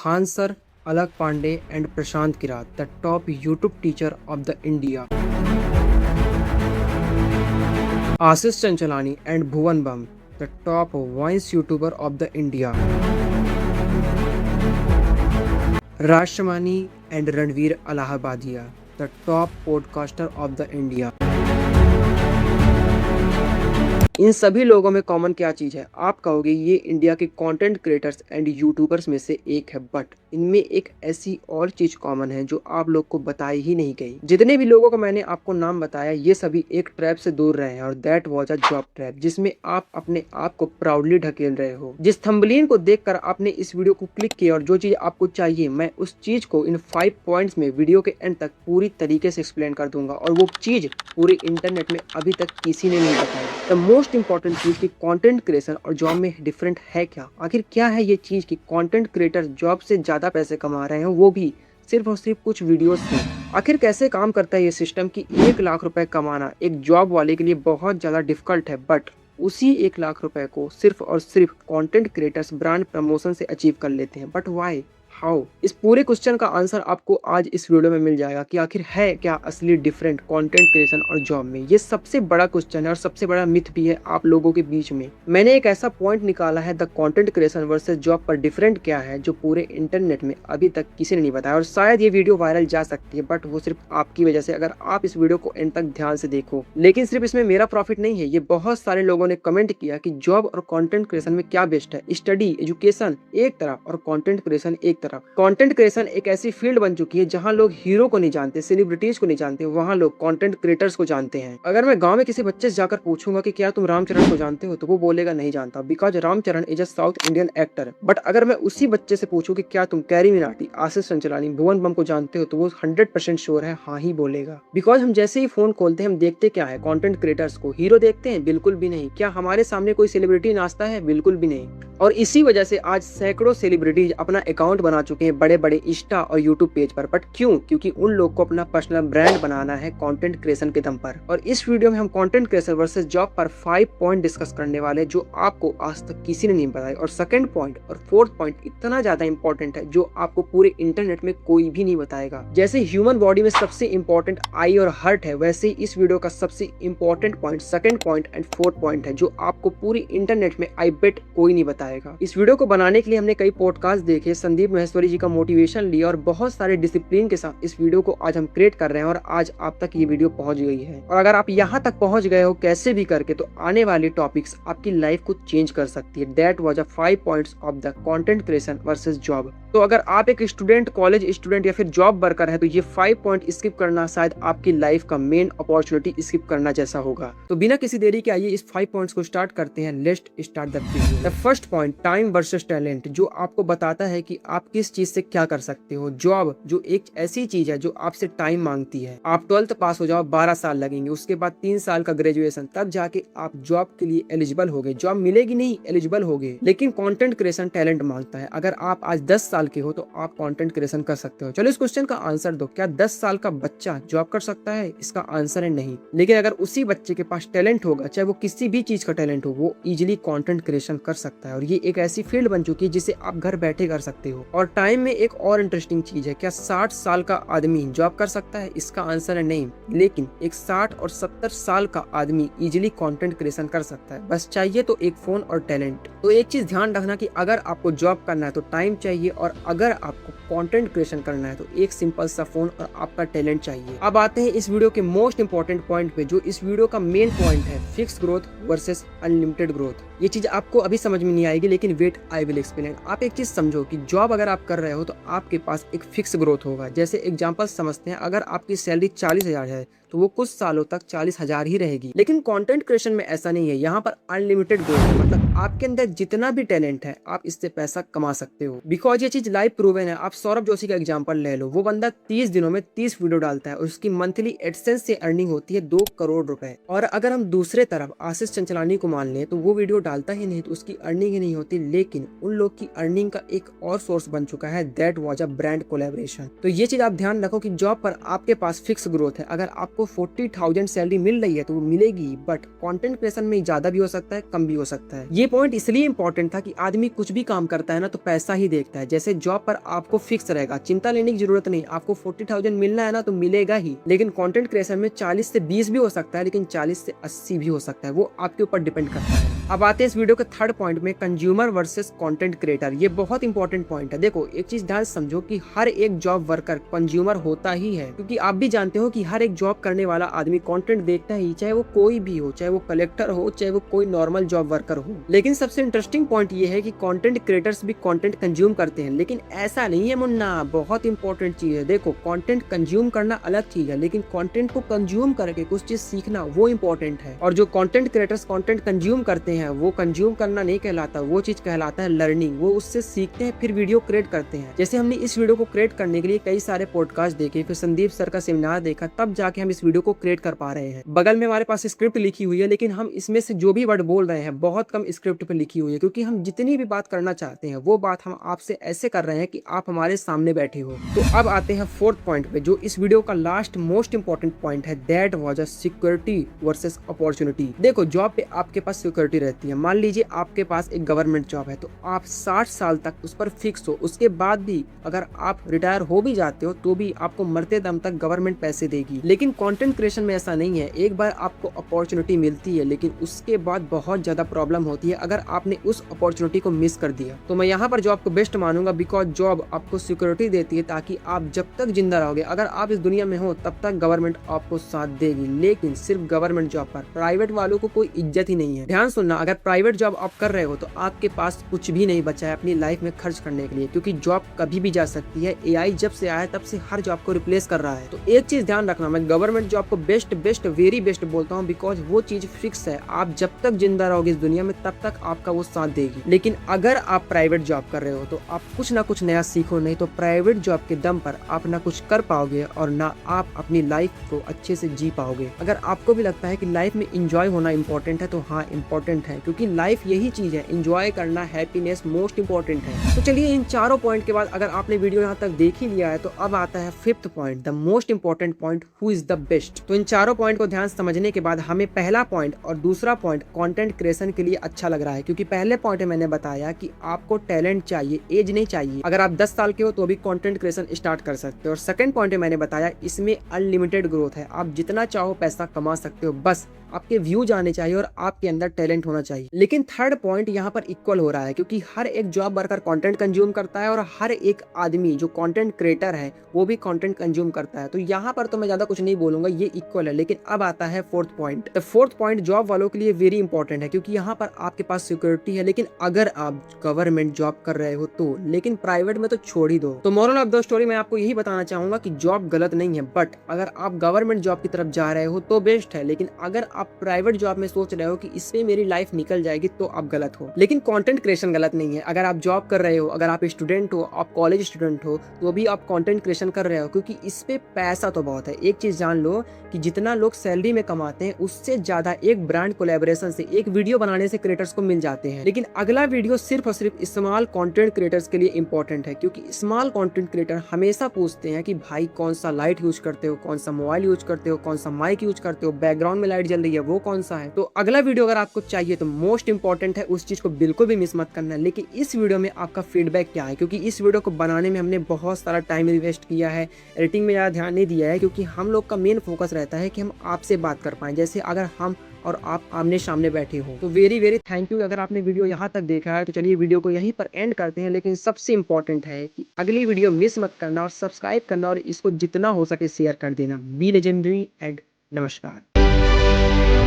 Khan sir, Alak Pandey and Prashant Kirat, the top YouTube teacher of the India. Ashish Chanchalani and Bhuvan Bam, the top voice YouTuber of the India. Raj Shamani and Ranveer Allahabadia, the top podcaster of the India. इन सभी लोगों में common क्या चीज़ है? आप कहोगे ये India के content creators and YouTubers में से एक है, बट इनमें एक ऐसी और चीज़ कॉमन है जो आप लोग को बताई ही नहीं गई। जितने भी लोगों को मैंने आपको नाम बताया ये सभी एक ट्रैप से दूर रहे हैं और that was a job trap, जिसमें आप अपने आप को प्राउडली ढकेल रहे हो। जिस थंबनेल को देखकर आपने इस वीडियो को क्लिक किया और जो चीज़ आपको चाहिए मैं उस चीज़ को इन 5 पॉइंट्स में वीडियो के एंड तक पूरी तरीके से एक्सप्लेन कर दूंगा और वो चीज़ पूरे इंटरनेट में अभी तक किसी ने नहीं बताई। द मोस्ट इंपॉर्टेंट चीज की कंटेंट क्रिएशन और जॉब में डिफरेंट है क्या? आखिर क्या है ये चीज कि कंटेंट क्रिएटर जॉब से ज्यादा पैसे कमा रहे हैं, वो भी सिर्फ और सिर्फ कुछ वीडियोस से। आखिर कैसे काम करता है ये सिस्टम कि 1 लाख रुपए कमाना एक जॉब वाले के लिए बहुत ज्यादा डिफिकल्ट है, बट उसी 1 लाख रुपए को सिर्फ और सिर्फ कंटेंट क्रिएटर्स ब्रांड प्रमोशन से अचीव कर लेते हैं। But why, how? इस पूरे क्वेश्चन का आंसर आपको आज इस वीडियो में मिल जाएगा कि आखिर है क्या असली डिफरेंट कंटेंट क्रिएशन और जॉब में। ये सबसे बड़ा क्वेश्चन है और सबसे बड़ा मिथ भी है आप लोगों के बीच में। मैंने एक ऐसा पॉइंट निकाला है the content creation versus job पर डिफरेंट क्या है, जो पूरे इंटरनेट में अभी तक किसी ने नहीं बताया। और शायद ये वीडियो वायरल जा सकती है, बट वो सिर्फ आपकी वजह से, अगर आप इस वीडियो को एंड तक ध्यान से देखो। लेकिन सिर्फ इसमें मेरा प्रॉफिट नहीं है, ये बहुत सारे लोगों ने कमेंट किया कि जॉब और कंटेंट क्रिएशन में क्या बेस्ट है। स्टडी एजुकेशन एक तरफ और कंटेंट क्रिएशन एक तरफ। कंटेंट क्रिएशन एक ऐसी फील्ड बन चुकी है जहां लोग हीरो को नहीं जानते, सेलिब्रिटीज को नहीं जानते, वहां लोग कंटेंट क्रिएटर्स को जानते हैं। अगर मैं गांव में किसी बच्चे से जाकर पूछूंगा कि क्या तुम रामचरण को जानते हो, तो वो बोलेगा नहीं जानता, because Ram Charan is a south Indian actor. But अगर मैं उसी बच्चे से पूछूं कि क्या तुम कैरी मिनाटी, आशीष चंचलानी, भुवन बम को जानते हो, तो वो 100% श्योर है हाँ ही बोलेगा। बिकॉज हम जैसे ही फोन खोलते हैं हम देखते क्या है, कंटेंट क्रिएटर्स को। हीरो देखते हैं? बिल्कुल भी नहीं। क्या हमारे सामने कोई सेलिब्रिटी नाचता है? बिल्कुल भी नहीं। और इसी वजह से आज सैकड़ों सेलिब्रिटीज अपना अकाउंट बना चुके हैं बड़े बड़े इंस्टा और यूट्यूब पेज पर। बट क्यों? क्योंकि उन लोग को अपना पर्सनल ब्रांड बनाना है कंटेंट क्रिएशन के दम पर। और इस वीडियो में हम कंटेंट क्रिएशन वर्सेस जॉब पर 5 पॉइंट डिस्कस करने वाले जो आपको आज तक किसी ने नहीं बताया। और सेकंड पॉइंट और फोर्थ पॉइंट इतना ज्यादा इंपॉर्टेंट है जो आपको पूरे इंटरनेट में कोई भी नहीं बताएगा। जैसे ह्यूमन बॉडी में सबसे इंपॉर्टेंट आई और हार्ट है, वैसे ही इस वीडियो का सबसे important point second point and fourth point है जो आपको पूरी इंटरनेट में आई बेट कोई नहीं बताएगा। इस वीडियो को बनाने के लिए हमने कई पॉडकास्ट देखे, संदीप महेश्वरी जी का मोटिवेशन लिया और बहुत सारे डिसिप्लिन के साथ इस वीडियो को आज हम क्रिएट कर रहे हैं और आज आप तक ये वीडियो पहुंच गई है। और अगर आप यहाँ तक पहुंच गए हो कैसे भी करके, तो आने वाले टॉपिक्स आपकी लाइफ को चेंज कर सकती है। That was a 5 points of the content creation versus job. तो अगर आप एक स्टूडेंट, कॉलेज स्टूडेंट या फिर जॉब वर्कर है, तो ये 5 पॉइंट स्किप करना शायद आपकी लाइफ का मेन अपॉर्चुनिटी स्किप करना जैसा होगा। तो बिना किसी देरी के आइए इस 5 पॉइंट्स को स्टार्ट करते हैं। Let's start the video. The first point, time versus talent, जो आपको बताता है कि आप किस चीज से क्या कर सकते हो। जॉब जो एक ऐसी चीज है जो आपसे टाइम मांगती है। आप 12th पास हो जाओ, 12 साल लगेंगे, उसके बाद 3 साल का ग्रेजुएशन, तब जाके आप जॉब के लिए एलिजिबल होगे। जॉब मिलेगी नहीं, एलिजिबल होगे। लेकिन कंटेंट क्रिएशन टैलेंट मांगता है। अगर आप आज 10 साल के हो तो आप कंटेंट क्रिएशन कर सकते हो। चलो इस क्वेश्चन का आंसर दो, क्या 10 साल का बच्चा जॉब कर सकता है? इसका आंसर है नहीं। लेकिन अगर उसी बच्चे के पास टैलेंट होगा, चाहे वो किसी भी चीज का टैलेंट हो, वो इजिली कंटेंट क्रिएशन कर सकता है। और ये एक ऐसी फील्ड बन चुकी है जिसे आप घर बैठे कर सकते हो। और टाइम में एक और इंटरेस्टिंग चीज है, क्या 60 साल का आदमी जॉब कर सकता है? इसका आंसर है नहीं। लेकिन एक 60 और 70 साल का आदमी इजिली कंटेंट क्रिएशन कर सकता है, बस चाहिए तो एक फोन और टैलेंट। तो एक चीज ध्यान रखना कि अगर आपको जॉब करना है तो टाइम चाहिए, और अगर आपको कंटेंट क्रिएशन करना है तो एक सिंपल सा फोन और आपका टैलेंट चाहिए। अब आते हैं इस वीडियो के मोस्ट इंपॉर्टेंट पॉइंट पे, जो इस वीडियो का मेन पॉइंट है, fix growth versus unlimited growth. ये चीज आपको अभी समझ में नहीं आएगी, लेकिन वेट आई विल एक्सप्लेन। आप एक चीज समझो कि जॉब अगर आप कर रहे हो तो आपके पास एक फिक्स ग्रोथ होगा। जैसे एग्जांपल समझते हैं, अगर आपकी सैलरी 40,000 है तो वो कुछ सालों तक 40,000 ही रहेगी। लेकिन कंटेंट क्रिएशन में ऐसा नहीं है, यहाँ पर अनलिमिटेड ग्रोथ है। मतलब आपके अंदर जितना भी टैलेंट है आप इससे पैसा कमा सकते हो। बिकॉज ये चीज लाइव प्रूवन है। आप सौरभ जोशी का एग्जांपल ले लो, वो बंदा 30 दिनों में 30 वीडियो डालता है और उसकी मंथली एडसेंस से अर्निंग होती है 2 करोड़ रुपए। और अगर हम दूसरे तरफ आशीष चंचलानी को मान ले, तो वो वीडियो डालता ही नहीं तो उसकी अर्निंग ही नहीं होती, लेकिन उन लोग की अर्निंग का एक और सोर्स बन चुका है, that was a brand collaboration. तो ये चीज आप ध्यान रखो कि जॉब पर आपके पास फिक्स ग्रोथ है। अगर आपको 40,000 सैलरी मिल रही है तो वो मिलेगी, बट कंटेंट क्रिएशन में ज्यादा भी हो सकता है, कम भी हो सकता है। ये पॉइंट इसलिए इंपॉर्टेंट था कि आदमी कुछ भी काम करता है ना तो पैसा ही देखता है। जैसे जॉब पर आपको फिक्स रहेगा, चिंता लेने की जरूरत नहीं, आपको 40,000 मिलना है ना तो मिलेगा ही। लेकिन कंटेंट क्रिएशन में 40 से 20 भी हो सकता है, लेकिन 40 से 80 भी हो सकता है, वो आपके ऊपर डिपेंड करता है। अब आते हैं इस वीडियो के थर्ड पॉइंट में, कंज्यूमर वर्सेस कंटेंट क्रिएटर। ये बहुत इंपॉर्टेंट पॉइंट है। देखो एक चीज ध्यान समझो कि हर एक जॉब वर्कर कंज्यूमर होता ही है, क्योंकि आप भी जानते हो कि हर एक जॉब करने वाला आदमी कंटेंट देखता ही, चाहे वो कोई भी हो, चाहे वो कलेक्टर हो, चाहे वो कोई नॉर्मल जॉब वर्कर हो। लेकिन सबसे इंटरेस्टिंग पॉइंट ये है कि कंटेंट क्रिएटर्स भी कंटेंट कंज्यूम करते हैं, लेकिन ऐसा नहीं है मुन्ना, बहुत इंपॉर्टेंट चीज है। देखो कंटेंट कंज्यूम करना अलग चीज है, लेकिन कंटेंट को कंज्यूम करके कुछ चीज सीखना वो इंपॉर्टेंट है। और जो कंटेंट क्रिएटर्स कंटेंट कंज्यूम करते हैं वो कंज्यूम करना नहीं कहलाता, वो चीज कहलाता है लर्निंग। वो उससे सीखते हैं फिर वीडियो क्रिएट करते हैं। जैसे हमने इस वीडियो को क्रिएट करने के लिए कई सारे पॉडकास्ट देखे, फिर संदीप सर का सेमिनार देखा, तब जाके हम इस वीडियो को क्रिएट कर पा रहे हैं। बगल में हमारे पास स्क्रिप्ट लिखी हुई है, लेकिन हम इसमें से जो भी वर्ड बोल रहे हैं बहुत कम स्क्रिप्ट पे लिखी हुई है, क्योंकि हम जितनी भी बात करना चाहते हैं वो बात हम आपसे ऐसे कर रहे हैं कि आप हमारे सामने बैठे हो। तो अब आते हैं फोर्थ पॉइंट पे, जो इस वीडियो का लास्ट मोस्ट इंपॉर्टेंट पॉइंट है, that was a security versus opportunity. देखो जॉब पे आपके पास सिक्योरिटी रहती है। मान लीजिए आपके पास एक गवर्नमेंट जॉब है, तो आप 60 साल तक उस पर फिक्स हो, उसके बाद भी अगर आप रिटायर हो भी जाते हो तो भी आपको मरते दम तक गवर्नमेंट पैसे देगी। लेकिन कंटेंट क्रिएशन में ऐसा नहीं है। एक बार आपको अपॉर्चुनिटी मिलती है, लेकिन उसके बाद बहुत ज्यादा प्रॉब्लम होती है अगर आपने उस अपॉर्चुनिटी को मिस कर दिया। तो मैं यहाँ पर जॉब को बेस्ट मानूंगा, बिकॉज जॉब आपको सिक्योरिटी देती है ताकि आप जब तक जिंदा रहोगे, अगर आप इस दुनिया में हो तब तक गवर्नमेंट आपको साथ देगी। लेकिन सिर्फ गवर्नमेंट जॉब पर, प्राइवेट वालों को कोई इज्जत ही नहीं है। ध्यान सुनना, अगर प्राइवेट जॉब आप कर रहे हो तो आपके पास कुछ भी नहीं बचा है अपनी लाइफ में खर्च करने के लिए, क्योंकि जॉब कभी भी जा सकती है। एआई जब से आया है तब से हर जॉब को रिप्लेस कर रहा है। तो एक चीज ध्यान रखना, मैं गवर्नमेंट जॉब को बेस्ट वेरी बेस्ट बोलता हूँ, बिकॉज वो चीज फिक्स है। आप जब तक जिंदा रहोगे इस दुनिया में तब तक आपका वो साथ देगी। लेकिन अगर आप प्राइवेट जॉब कर रहे हो तो आप कुछ ना कुछ नया सीखो, नहीं तो प्राइवेट जॉब के दम पर आप ना कुछ कर पाओगे और ना आप अपनी लाइफ को अच्छे से जी पाओगे। अगर आपको भी लगता है कि लाइफ में इंजॉय होना इंपॉर्टेंट है तो हाँ इंपॉर्टेंट है, क्योंकि लाइफ यही चीज है, इंजॉय करना, हैप्पीनेस मोस्ट इंपॉर्टेंट है। तो चलिए इन चारों पॉइंट के बाद अगर आपने वीडियो यहाँ तक देख ही लिया है तो अब आता है fifth point, the most important point, who is the best. तो इन चारों पॉइंट को ध्यान समझने के बाद हमें पहला पॉइंट और दूसरा पॉइंट कंटेंट क्रिएशन के लिए अच्छा लग रहा है, क्योंकि पहले पॉइंट में मैंने बताया कि आपको टैलेंट चाहिए, एज नहीं चाहिए। अगर आप 10 साल के हो तो भी कंटेंट क्रिएशन स्टार्ट कर सकते हो। और सेकंड पॉइंट में मैंने बताया इसमें अनलिमिटेड ग्रोथ है, आप जितना चाहो पैसा कमा सकते हो, बस आपके व्यूज आने चाहिए और आपके अंदर टैलेंट होना चाहिए। लेकिन थर्ड पॉइंट यहाँ पर इक्वल हो रहा है, क्योंकि हर एक जॉब वर्कर कंटेंट कंज्यूम करता है और हर एक आदमी जो कंटेंट क्रिएटर है वो भी कंटेंट कंज्यूम करता है। तो यहाँ पर तो मैं ज्यादा कुछ नहीं बोलूंगा, ये इक्वल है। लेकिन अब आता है फोर्थ पॉइंट। तो फोर्थ पॉइंट जॉब वालों के लिए वेरी इंपॉर्टेंट है, क्योंकि यहाँ पर आपके पास सिक्योरिटी है। लेकिन अगर आप गवर्नमेंट जॉब कर रहे हो तो, लेकिन प्राइवेट में तो छोड़ ही दो। तो मोरल ऑफ द स्टोरी मैं आपको यही बताना चाहूंगा कि जॉब गलत नहीं है, बट अगर आप गवर्नमेंट जॉब की तरफ जा रहे हो तो बेस्ट है। लेकिन अगर आप प्राइवेट जॉब में सोच रहे हो कि इससे मेरी लाइफ निकल जाएगी तो आप गलत हो। लेकिन कंटेंट क्रिएशन गलत नहीं है। अगर आप जॉब कर रहे हो, अगर आप स्टूडेंट हो, आप कॉलेज स्टूडेंट हो, तो भी आप कंटेंट क्रिएशन कर रहे हो, क्योंकि इस पे पैसा तो बहुत है। एक चीज जान लो कि जितना लोग सैलरी में कमाते हैं उससे ज्यादा एक ब्रांड कोलैबोरेशन से, एक वीडियो बनाने से क्रिएटर्स को मिल जाते हैं। लेकिन अगला वीडियो सिर्फ और सिर्फ स्मॉल कंटेंट क्रिएटर्स के लिए इंपॉर्टेंट है, क्योंकि स्मॉल कंटेंट क्रिएटर हमेशा पूछते हैं कि भाई कौन सा लाइट यूज करते हो, कौन सा मोबाइल यूज करते हो, कौन सा माइक यूज करते हो, बैकग्राउंड में लाइट जल रही है वो कौन सा है। तो अगला वीडियो अगर आपको चाहिए तो मोस्ट इंपॉर्टेंट है, उस चीज को बिल्कुल भी मिस मत करना। लेकिन इस वीडियो में आपका फीडबैक क्या है, क्योंकि इस वीडियो को बनाने में हमने बहुत सारा टाइम इन्वेस्ट किया है, एडिटिंग में ज़्यादा ध्यान नहीं दिया है, क्योंकि हम लोग का मेन फोकस रहता है कि हम आपसे बात कर पाएं, जैसे अगर हम और आप आमने सामने बैठे हो। तो वेरी थैंक यू अगर आपने वीडियो यहाँ तक देखा है। तो चलिए वीडियो को यहीं पर एंड करते हैं, लेकिन सबसे इंपॉर्टेंट है कि अगली वीडियो मिस मत करना और सब्सक्राइब करना और इसको जितना हो सके शेयर कर देना। बी लेजेंडरी एंड नमस्कार।